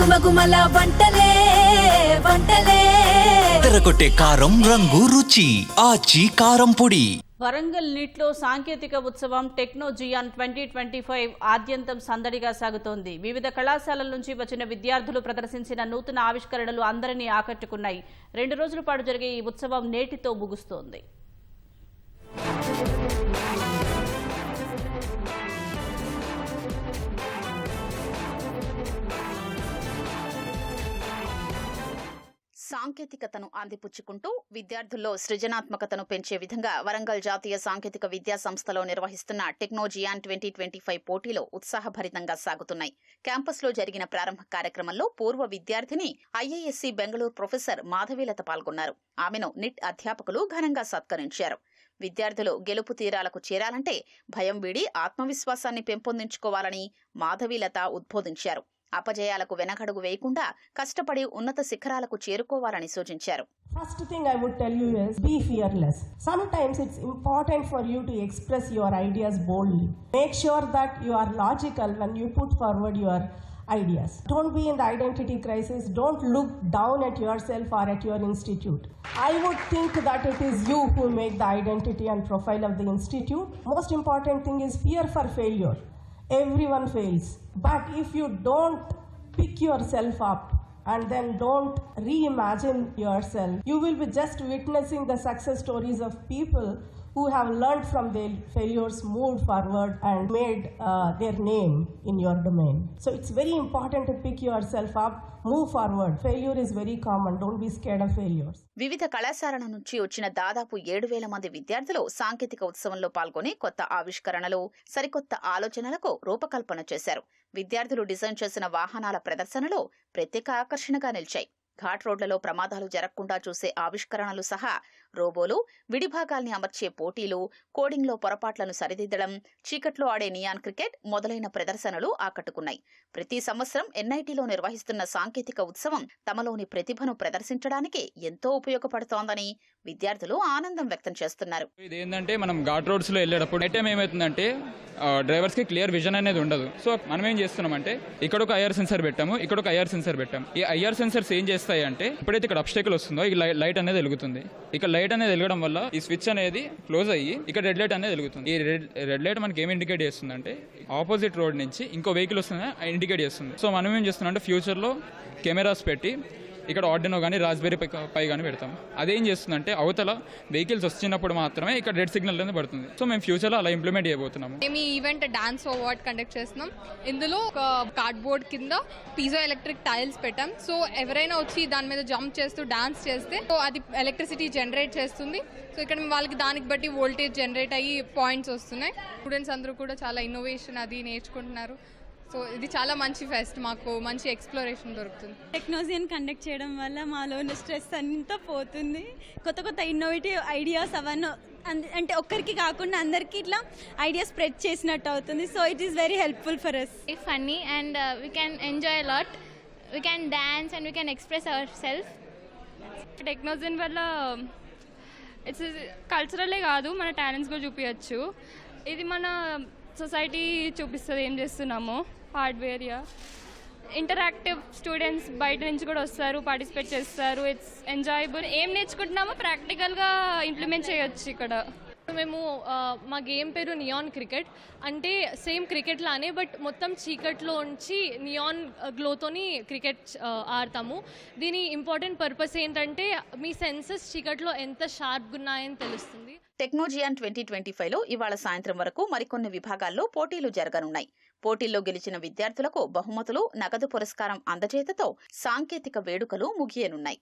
గుమగుమల వంటలే వంటలే తెరకొట్టే కారం రంగు రుచి ఆచి కారం పొడి. వరంగల్ నీట్లో సాంకేతిక ఉత్సవం టెక్నో జియాన్ 2025 ఆద్యంతం సందడిగా సాగుతోంది. వివిధ కళాశాలల నుంచి వచ్చిన విద్యార్థులు ప్రదర్శించిన నూతన ఆవిష్కరణలు అందరినీ ఆకట్టుకున్నాయి. 2 రోజుల పాటు జరిగే ఈ ఉత్సవం నేటితో ముగుస్తోంది. సాంకేతికతను అందిపుచ్చుకుంటూ విద్యార్థుల్లో సృజనాత్మకతను పెంచే విధంగా వరంగల్ జాతీయ సాంకేతిక విద్యా సంస్థలో నిర్వహిస్తున్న టెక్నో జియాన్ 2025 పోటీలో ఉత్సాహభరితంగా సాగుతున్నాయి. క్యాంపస్లో జరిగిన ప్రారంభ కార్యక్రమంలో పూర్వ విద్యార్థిని ఐఐఎస్సి బెంగళూరు ప్రొఫెసర్ మాధవీలత పాల్గొన్నారు. ఆమెను నిట్ అధ్యాపకులు ఘనంగా సత్కరించారు. విద్యార్థులు గెలుపు తీరాలకు చేరాలంటే భయం వీడి ఆత్మవిశ్వాసాన్ని పెంపొందించుకోవాలని మాధవీలత ఉద్బోధించారు. అపజయాలకు వెనకడుగు వేయకుండా కష్టపడి ఉన్నత శిఖరాలకు చేరుకోవాలని సూచించారు. First thing I would tell you is be fearless. Sometimes it's important for you to express your ideas boldly. Make sure that you are logical when you put forward your ideas. Don't be in the identity crisis. Don't look down at yourself or at your institute. I would think that it is you who make the identity and profile of the institute. Most important thing is fear for failure. Everyone fails. But if you don't pick yourself up and then don't reimagine yourself, you will be just witnessing the success stories of people who have learned from their failures, moved forward and made their name in your domain. So it's very important to pick yourself up, move forward. Failure is very common. Don't be scared of failures. వివిధ కళాశాలల నుంచి వచ్చిన దాదాపు 7,000 మంది విద్యార్థులు సాంకేతిక ఉత్సవంలో పాల్గొని కొత్త ఆవిష్కరణలు, సరికొత్త ఆలోచనలకు రూపకల్పన చేశారు. విద్యార్థులు డిజైన్ చేసిన వాహనాల ప్రదర్శనలో ప్రత్యేక ఆకర్షణగా నిలిచాయి. ఘాట్ రోడ్లలో ప్రమాదాలు జరగకుండా చూసే ఆవిష్కరణలు సహా రోబోలు, విడిభాగాల్ని అమర్చే పోటీలు, కోడింగ్లో పొరపాట్లను సరిదిద్దడం, చీకట్లో ఆడే నియాన్ క్రికెట్ మొదలైన ప్రదర్శనలు ఆకట్టుకున్నాయి. ప్రతి సంవత్సరం ఎన్ఐటీలో నిర్వహిస్తున్న సాంకేతిక ఉత్సవం తమలోని ప్రతిభను ప్రదర్శించడానికి ఎంతో ఉపయోగపడుతోందని విద్యార్థులు ఆనందం వ్యక్తం చేస్తున్నారు. ఇదేంటంటే మనం ఘాట్ రోడ్స్ లో వెళ్ళేటప్పుడు నైట్ టైం ఏమవుతుందంటే డ్రైవర్స్ కి క్లియర్ విజన్ అనేది ఉండదు. సో మనం ఏం చేస్తున్నామంటే ఇక్కడ ఒక ఐఆర్ సెన్సర్ పెట్టాము, ఇక్కడ ఒక ఐఆర్ సెన్సర్ పెట్టాము. ఈ ఐఆర్ సెన్సర్స్ ఏం చేస్తాయి అంటే ఎప్పుడైతే ఇక్కడ అబ్స్టేకల్ వస్తుందో ఈ లైట్ అనేది వెలుగుతుంది. ఇక్కడ లైట్ అనేది వెలగడం వల్ల ఈ స్విచ్ అనేది క్లోజ్ అయ్యి ఇక్కడ రెడ్ లైట్ అనేది వెలుగుతుంది. ఈ రెడ్ లైట్ మనకి ఏం ఇండికేట్ చేస్తుంది అంటే ఆపోజిట్ రోడ్ నుంచి ఇంకో వెహికల్ వస్తుందని ఇండికేట్ చేస్తుంది. సో మనం ఏం చేస్తున్నాం అంటే ఫ్యూచర్ లో కెమెరాస్ పెట్టి ఇక్కడ ఆర్డినో కానీ రాస్బెరీ పై కానీ పెడతాం. అదేం చేస్తుందంటే అవతల వెహికల్స్ వచ్చినప్పుడు మాత్రమే ఇక్కడ రెడ్ సిగ్నల్ అనేది పడుతుంది. సో మేము ఫ్యూచర్ లో అలా ఇంప్లిమెంట్ చేయబోతున్నాము. మేము ఈ ఈవెంట్ డాన్స్ అవార్డ్ కండక్ట్ చేస్తున్నాం. ఇందులో ఒక కార్డ్బోర్డ్ కింద పీజో ఎలక్ట్రిక్ టైల్స్ పెట్టాం. సో ఎవరైనా వచ్చి దాని మీద జంప్ చేస్తూ డాన్స్ చేస్తే సో అది ఎలక్ట్రిసిటీ జనరేట్ చేస్తుంది. సో ఇక్కడ వాళ్ళకి దానికి బట్టి వోల్టేజ్ జనరేట్ అయ్యి పాయింట్స్ వస్తున్నాయి. స్టూడెంట్స్ అందరూ కూడా చాలా ఇన్నోవేషన్ అది నేర్చుకుంటున్నారు. సో ఇది చాలా మంచి ఫెస్ట్, మాకు మంచి ఎక్స్ప్లోరేషన్ దొరుకుతుంది. టెక్నాలజీని కండక్ట్ చేయడం వల్ల మాలో ఉన్న స్ట్రెస్ అంతా పోతుంది. కొత్త కొత్త ఇన్నోవేటివ్ ఐడియాస్ అవన్నీ అంటే ఒక్కరికి కాకుండా అందరికీ ఇట్లా ఐడియా స్ప్రెడ్ చేసినట్టు అవుతుంది. So it is very helpful for us. It's funny and we can enjoy a lot. We can dance and we can express ourselves. Technology వల్ల ఇట్స్ కల్చరలే కాదు, మన టాలెంట్స్ కూడా చూపించచ్చు. ఇది మన సొసైటీ చూపిస్తుంది ఏం చేస్తున్నామో. హార్డ్వేర్ ఇంటరాక్టివ్ స్టూడెంట్స్ బయట నుంచి కూడా వస్తారు, పార్టిసిపేట్ చేస్తారు. It's enjoyable. ఏం నేర్చుకుంటున్నామో ప్రాక్టికల్గా ఇంప్లిమెంట్ చేయొచ్చు ఇక్కడ. మేము మా గేమ్ పేరు నియాన్ క్రికెట్. అంటే సేమ్ క్రికెట్ లానే బట్ మొత్తం చీకట్లో ఉంచి నియాన్ గ్లోతోని క్రికెట్ ఆడతాము. దీని ఇంపార్టెంట్ పర్పస్ ఏంటంటే మీ సెన్సెస్ చీకట్లో ఎంత షార్ప్గా ఉన్నాయని తెలుస్తుంది. టెక్నో జియాన్ 2025లో ఇవాళ సాయంత్రం వరకు మరికొన్ని విభాగాల్లో పోటీలు జరగనున్నాయి. పోటీల్లో గెలిచిన విద్యార్థులకు బహుమతులు, నగదు పురస్కారం అందజేతతో సాంకేతిక వేడుకలు ముగియనున్నాయి.